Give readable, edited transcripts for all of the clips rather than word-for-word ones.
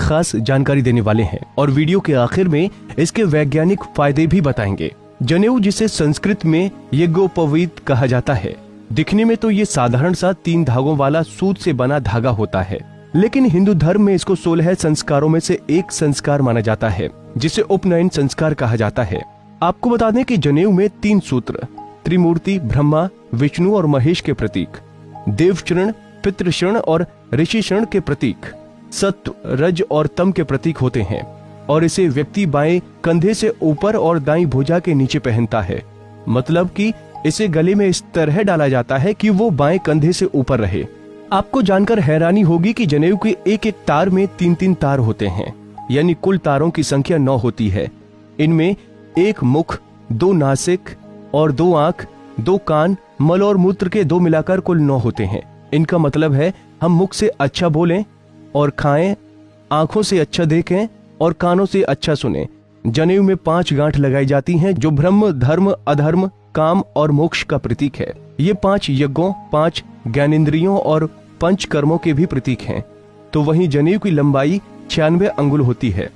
खास जानकारी देने वाले हैं और वीडियो के आखिर में इसके वैज्ञानिक फायदे भी बताएंगे। जनेऊ, जिसे संस्कृत में यज्ञोपवीत कहा जाता है, दिखने में तो ये साधारण सा 3 धागों वाला सूत से बना धागा होता है, लेकिन हिंदू धर्म में इसको 16 संस्कारों में से एक संस्कार माना जाता है, जिसे उपनयन संस्कार कहा जाता है। आपको बता दें कि जनेऊ में 3 सूत्र त्रिमूर्ति ब्रह्मा, विष्णु और महेश के प्रतीक, देवशरण, पितृशरण और ऋषिशरण के प्रतीक, सत्व, रज और तम के प्रतीक होते हैं और इसे व्यक्ति बाएं कंधे से ऊपर और दाईं भुजा के नीचे पहनता है। मतलब कि इसे गले में इस तरह डाला जाता है कि वो बाएं कंधे से ऊपर रहे। आपको जानकर हैरानी होगी कि जनेऊ के एक एक तार में 3-3 तार होते हैं, यानी कुल तारों की संख्या 9 होती है। इनमें 1 मुख, 2 नासिक और 2 आंख, 2 कान, मल और मूत्र के 2 मिलाकर कुल 9 होते हैं। इनका मतलब है हम मुख से अच्छा बोलें और खाएं, आंखों से अच्छा देखें और कानों से अच्छा सुने। जनेऊ में 5 गांठ लगाई जाती हैं, जो ब्रह्म, धर्म, अधर्म, काम और मोक्ष का प्रतीक है। ये 5 यज्ञों, 5 ज्ञानेंद्रियों और 5 कर्मों के भी प्रतीक हैं। तो वहीं जनेऊ की लंबाई 96 अंगुल होती है,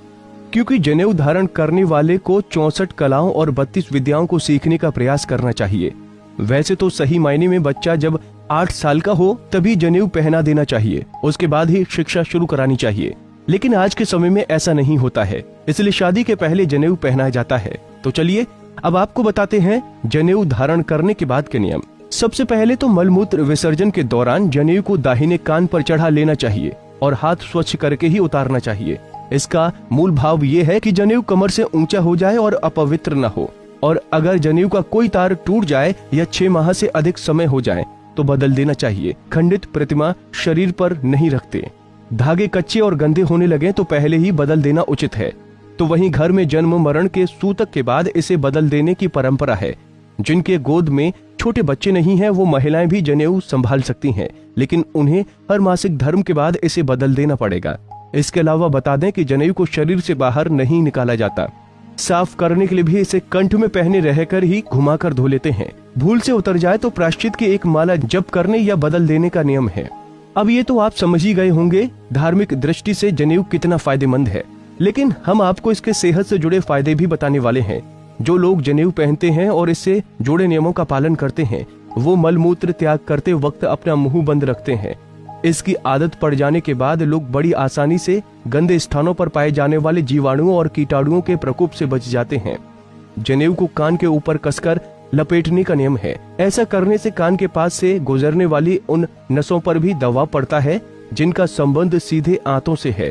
क्योंकि जनेऊ धारण करने वाले को 64 कलाओं और 32 विद्याओं को सीखने का प्रयास करना चाहिए। वैसे तो सही मायने में बच्चा जब 8 साल का हो तभी जनेऊ पहना देना चाहिए, उसके बाद ही शिक्षा शुरू करानी चाहिए। लेकिन आज के समय में ऐसा नहीं होता है, इसलिए शादी के पहले जनेऊ पहनाया जाता है। तो चलिए अब आपको बताते हैं जनेऊ धारण करने के बाद के नियम। सबसे पहले तो मलमूत्र विसर्जन के दौरान जनेऊ को दाहिने कान पर चढ़ा लेना चाहिए और हाथ स्वच्छ करके ही उतारना चाहिए। इसका मूल भाव ये है कि जनेऊ कमर से ऊंचा हो जाए और अपवित्र न हो, और अगर जनेऊ का कोई तार टूट जाए या 6 माह से अधिक समय हो जाए तो बदल देना चाहिए। खंडित प्रतिमा शरीर पर नहीं रखते। धागे कच्चे और गंदे होने लगे तो पहले ही बदल देना उचित है। तो वहीं घर में जन्म मरण के सूतक के बाद इसे बदल देने की परंपरा है। जिनके गोद में छोटे बच्चे नहीं हैं वो महिलाएं भी जनेऊ संभाल सकती हैं, लेकिन उन्हें हर मासिक धर्म के बाद इसे बदल देना पड़ेगा। इसके अलावा बता दें कि जनेऊ को शरीर से बाहर नहीं निकाला जाता। साफ करने के लिए भी इसे कंठ में पहने रहकर ही घुमाकर धो लेते हैं। भूल से उतर जाए तो प्रायश्चित की एक माला जप करने या बदल देने का नियम है। अब ये तो आप समझ ही गए होंगे धार्मिक दृष्टि से जनेऊ कितना फायदेमंद है, लेकिन हम आपको इसके सेहत से जुड़े फायदे भी बताने वाले हैं। जो लोग जनेऊ पहनते हैं और इससे जुड़े नियमों का पालन करते हैं, वो मलमूत्र त्याग करते वक्त अपना मुंह बंद रखते हैं। इसकी आदत पड़ जाने के बाद लोग बड़ी आसानी से गंदे स्थानों पर पाए जाने वाले जीवाणुओं और कीटाणुओं के प्रकोप से बच जाते हैं। जनेऊ को कान के ऊपर कसकर लपेटने का नियम है। ऐसा करने से कान के पास से गुजरने वाली उन नसों पर भी दबाव पड़ता है जिनका संबंध सीधे आंतों से है।